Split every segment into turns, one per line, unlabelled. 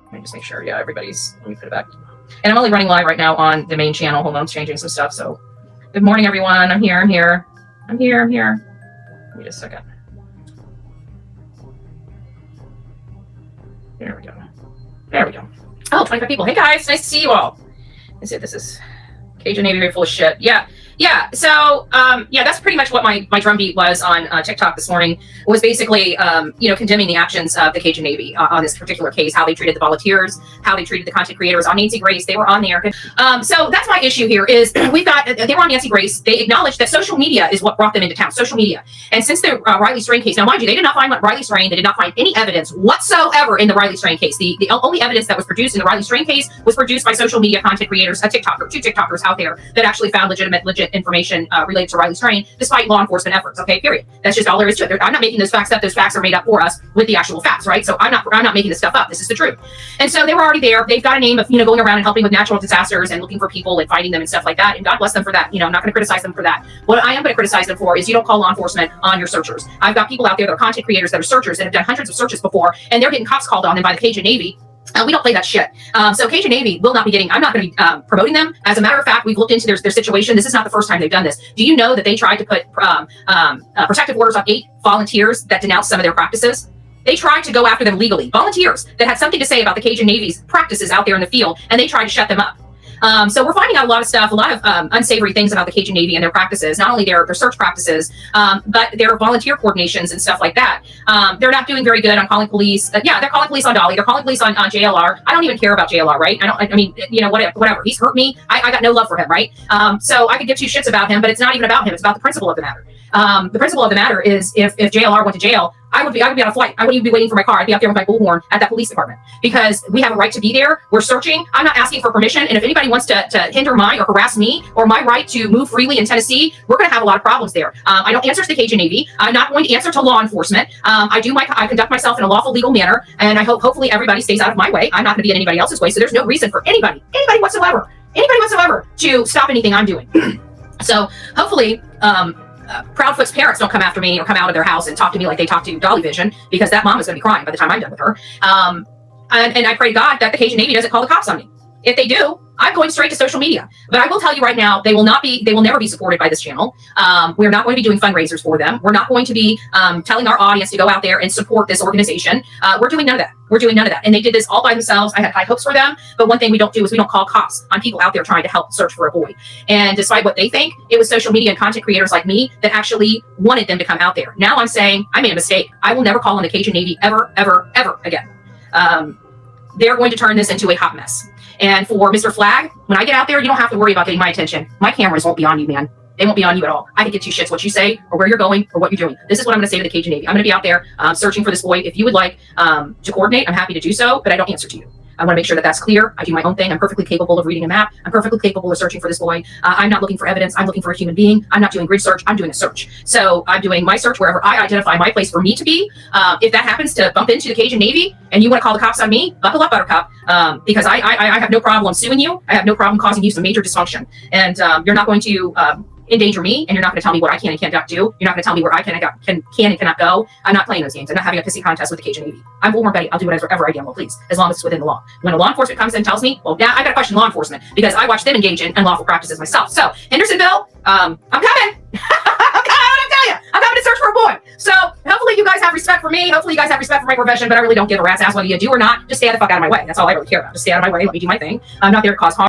Let me just make sure. Yeah, everybody's. Let me put it back. And I'm only running live right now on the main channel. Hold on, I'm changing some stuff. So, good morning, everyone. I'm here. I'm here. I'm here. I'm here. Give me just a second. There we go. There we go. Oh, 25 people. Hey, guys. Nice to see you all. Let's see if this is Cajun Navy very full of shit. Yeah. Yeah. So, yeah, that's pretty much what my drumbeat was on TikTok this morning. Was basically, condemning the actions of the Cajun Navy on this particular case, how they treated the volunteers, how they treated the content creators. On Nancy Grace, they were on there. So that's my issue here is they were on Nancy Grace. They acknowledged that social media is what brought them into town, social media. And since the Riley Strain case, now mind you, they did not find Riley Strain. They did not find any evidence whatsoever in the Riley Strain case. The only evidence that was produced in the Riley Strain case was produced by social media content creators, two TikTokers out there that actually found legit information related to Riley Strain, despite law enforcement efforts. Okay, period. That's just all there is to it. I'm not making those facts up. Those facts are made up for us with the actual facts, right? So I'm not making this stuff up. This is the truth. And so they were already there. They've got a name of going around and helping with natural disasters and looking for people and finding them and stuff like that. And God bless them for that. I'm not going to criticize them for that. What I am going to criticize them for is you don't call law enforcement on your searchers. I've got people out there that are content creators that are searchers that have done hundreds of searches before, and they're getting cops called on them by the Cajun Navy. We don't play that shit. So Cajun Navy will not be getting, I'm not going to be promoting them. As a matter of fact, we've looked into their situation. This is not the first time they've done this. Do you know that they tried to put protective orders on 8 volunteers that denounced some of their practices? They tried to go after them legally. Volunteers that had something to say about the Cajun Navy's practices out there in the field, and they tried to shut them up. So we're finding out a lot of stuff, a lot of unsavory things about the Cajun Navy and their practices, not only their search practices, but their volunteer coordinations and stuff like that. They're not doing very good on calling police. Yeah, they're calling police on Dolly. They're calling police on JLR. I don't even care about JLR, right? I mean, whatever. He's hurt me. I got no love for him, right? So I could give two shits about him, but it's not even about him. It's about the principle of the matter. The principle of the matter is if JLR went to jail, I would be on a flight. I wouldn't even be waiting for my car. I'd be out there with my bullhorn at that police department because we have a right to be there. We're searching. I'm not asking for permission. And if anybody wants to hinder my or harass me or my right to move freely in Tennessee, we're going to have a lot of problems there. I don't answer to the Cajun Navy. I'm not going to answer to law enforcement. I conduct myself in a lawful legal manner, and I hope hopefully everybody stays out of my way. I'm not going to be in anybody else's way. So there's no reason for anybody whatsoever to stop anything I'm doing. So hopefully, Proudfoot's parents don't come after me or come out of their house and talk to me like they talk to Dolly Vision, because that mom is going to be crying by the time I'm done with her. And I pray to God that the Cajun Navy doesn't call the cops on me. If they do, I'm going straight to social media. But I will tell you right now, they will never be supported by this channel. We're not going to be doing fundraisers for them. We're not going to be telling our audience to go out there and support this organization. We're doing none of that. And they did this all by themselves. I had high hopes for them. But one thing we don't do is we don't call cops on people out there trying to help search for a boy. And despite what they think, it was social media and content creators like me that actually wanted them to come out there. Now I'm saying I made a mistake. I will never call on the Cajun Navy ever again. They're going to turn this into a hot mess. And for Mr. Flag, when I get out there, you don't have to worry about getting my attention. My cameras won't be on you, man. They won't be on you at all. I can get two shits what you say or where you're going or what you're doing. This is what I'm going to say to the Cajun Navy. I'm going to be out there searching for this boy. If you would like to coordinate, I'm happy to do so, but I don't answer to you. I want to make sure that that's clear. I do my own thing. I'm perfectly capable of reading a map. I'm perfectly capable of searching for this boy. I'm not looking for evidence. I'm looking for a human being. I'm not doing grid search. I'm doing a search. So I'm doing my search wherever I identify my place for me to be. If that happens to bump into the Cajun Navy and you want to call the cops on me, buckle up, Buttercup, because I have no problem suing you. I have no problem causing you some major dysfunction. And you're not going to endanger me, and you're not going to tell me what I can and cannot do. You're not going to tell me where I can and cannot go. I'm not playing those games. I'm not having a pissy contest with the Cajun Navy. I'm Bullhorn Betty. I'll do whatever I damn well please, as long as it's within the law. When a law enforcement comes in and tells me, well, now I got to question law enforcement because I watch them engage in unlawful practices myself. So Hendersonville, I'm coming. I'm coming to search for a boy. So hopefully you guys have respect for me. Hopefully you guys have respect for my profession, but I really don't give a rat's ass whether you do or not. Just stay the fuck out of my way. That's all I really care about. Just stay out of my way. Let me do my thing. I'm not there to cause harm.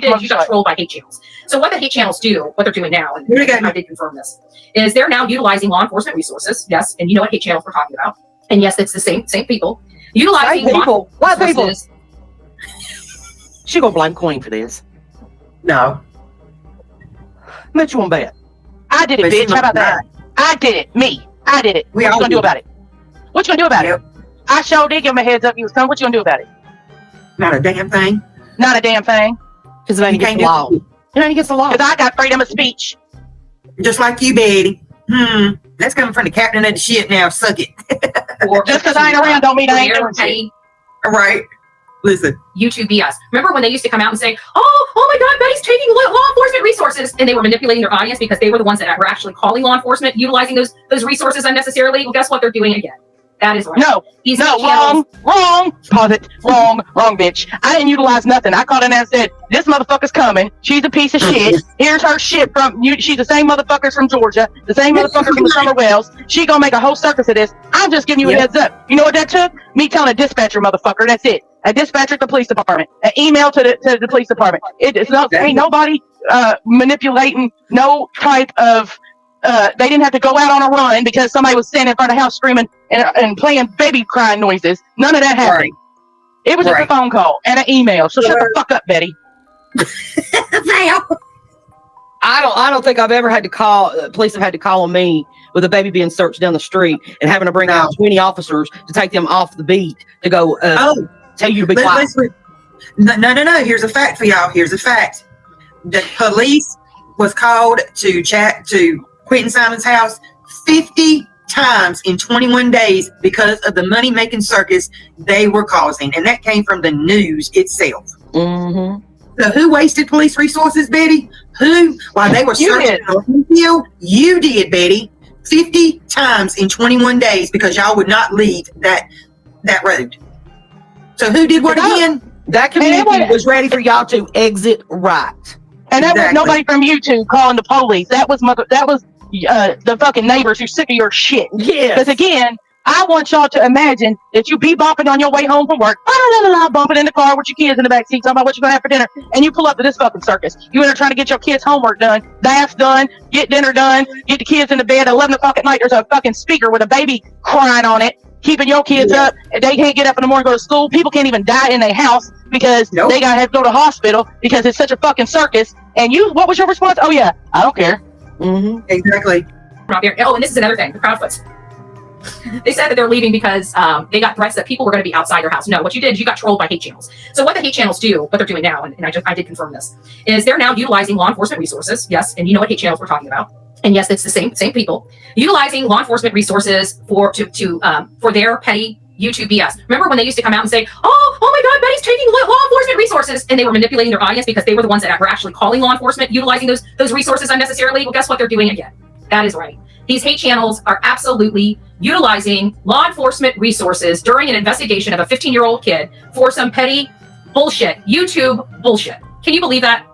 You got trolled by hate channels. So what the hate channels do, what they're doing now, and I did confirm this, is they're now utilizing law enforcement resources. Yes, and you know what hate channels we're talking about. And yes, it's the same people. Utilizing law enforcement.
She gonna blame Queen for this.
No.
What you want to bet? I did it, bitch. How about that? I did it. Me. I did it. What you gonna do about it? What you gonna do about it? I sure did give him a heads up. You was coming. What you gonna do about it?
Not a damn thing.
Not a damn thing.
Because it ain't against the law. It ain't against the law.
Because I got freedom of speech.
Just like you, Betty. That's coming from the captain of the ship now. Suck it.
Just because I ain't around don't mean I ain't doing shit.
Right. Listen.
YouTube BS. Remember when they used to come out and say, oh my God, Betty's taking law enforcement resources, and they were manipulating their audience because they were the ones that were actually calling law enforcement, utilizing those resources unnecessarily. Well, guess what they're doing again? That is right.
No, wrong, pause it, wrong, bitch. I didn't utilize nothing. I called in there and said, this motherfucker's coming. She's a piece of shit. Here's her shit from you. She's the same motherfuckers from Georgia, the same motherfucker from the Summer Wells. She gonna make a whole circus of this. I'm just giving you a heads up. You know what that took? Me telling a dispatcher, motherfucker. That's it. A dispatcher at the police department. An email to the police department. It's not, ain't nobody manipulating no type of. They didn't have to go out on a run because somebody was standing in front of the house screaming and playing baby crying noises. None of that happened. Right. It was just a phone call and an email. So shut the fuck up, Betty.
I don't think I've ever had to call. Police have had to call on me with a baby being searched down the street and having to bring out 20 officers to take them off the beat to go tell you to be quiet.
No. Here's a fact for y'all. Here's a fact. The police was called to chat to Quentin Simon's house 50 times in 21 days because of the money-making circus they were causing. And that came from the news itself.
Mm-hmm.
So who wasted police resources, Betty? Who? While they were searching for you, you did, Betty. 50 times in 21 days because y'all would not leave that road. So who did what again?
That community was ready for y'all to exit right.
And that was nobody from YouTube calling the police. That was the fucking neighbors who's sick of your shit.
Yeah.
Because again, I want y'all to imagine that you be bopping on your way home from work, bumping in the car with your kids in the backseat, talking about what you're gonna have for dinner, and you pull up to this fucking circus. You in there trying to get your kids' homework done, baths done, get dinner done, get the kids in the bed at 11 o'clock at night. There's a fucking speaker with a baby crying on it, keeping your kids up, and they can't get up in the morning and go to school. People can't even die in their house because they gotta have to go to the hospital because it's such a fucking circus. And you, what was your response? Oh yeah, I don't care.
Mm-hmm. Exactly.
Oh, and this is another thing, the Proudfoots. They said that they're leaving because they got threats that people were going to be outside their house. No, what you did is you got trolled by hate channels. So what the hate channels do, what they're doing now, and I did confirm this, is they're now utilizing law enforcement resources. Yes, and you know what hate channels we're talking about. And yes, it's the same people utilizing law enforcement resources for their petty YouTube BS. Remember when they used to come out and say, oh my God, Betty's taking law enforcement resources, and they were manipulating their audience because they were the ones that were actually calling law enforcement, utilizing those resources unnecessarily. Well, guess what they're doing again? That is right. These hate channels are absolutely utilizing law enforcement resources during an investigation of a 15-year-old kid for some petty bullshit, YouTube bullshit. Can you believe that?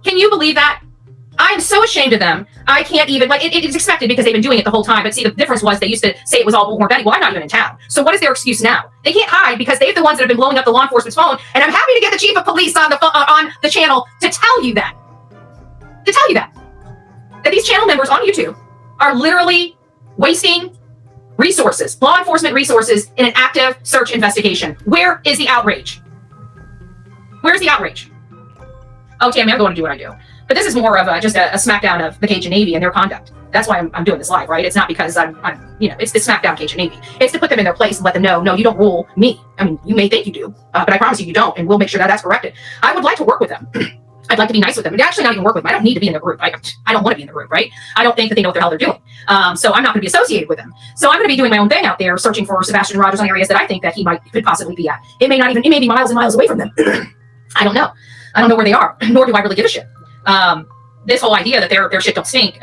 Can you believe that? I'm so ashamed of them. I can't even, it's expected because they've been doing it the whole time. But see, the difference was they used to say it was all Bullhorn Betty. Well, I'm not even in town. So what is their excuse now? They can't hide because they're the ones that have been blowing up the law enforcement's phone. And I'm happy to get the chief of police on the channel to tell you that. That these channel members on YouTube are literally wasting resources, law enforcement resources, in an active search investigation. Where is the outrage? Where's the outrage? Oh, Tammy, I'm going to do what I do. But this is more of just a smackdown of the Cajun Navy and their conduct. That's why I'm doing this live, right? It's not because it's the smackdown Cajun Navy. It's to put them in their place and let them know, no, you don't rule me. I mean, you may think you do, but I promise you don't, and we'll make sure that that's corrected. I would like to work with them. I'd like to be nice with them. Actually, not even work with them. I don't need to be in their group. I don't want to be in the group, right? I don't think that they know what the hell they're doing. So I'm not going to be associated with them. So I'm going to be doing my own thing out there, searching for Sebastian Rogers on areas that I think that he could possibly be at. It may be miles and miles away from them. I don't know. I don't know where they are, nor do I really give a shit. This whole idea that their shit don't stink.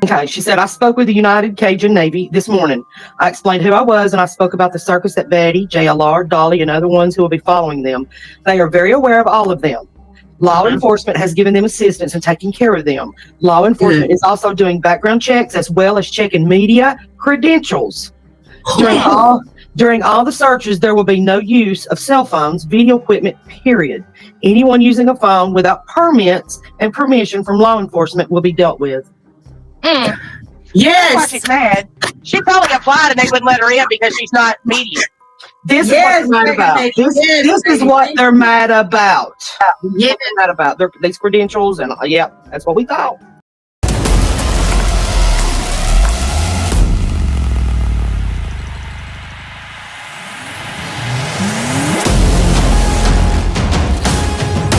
Okay, she said, I spoke with the United Cajun Navy this morning. I explained who I was, and I spoke about the circus that Betty, JLR, Dolly, and other ones who will be following them. They are very aware of all of them. Law enforcement has given them assistance in taking care of them. Law enforcement is also doing background checks as well as checking media credentials. During all the searches, there will be no use of cell phones, video equipment, period. Anyone using a phone without permits and permission from law enforcement will be dealt with.
Yes.
Why she's mad. She probably applied and they wouldn't let her in because she's not media.
This is what they're mad about. This is what they're mad about.
Yeah.
They're mad about these credentials, and that's what we thought.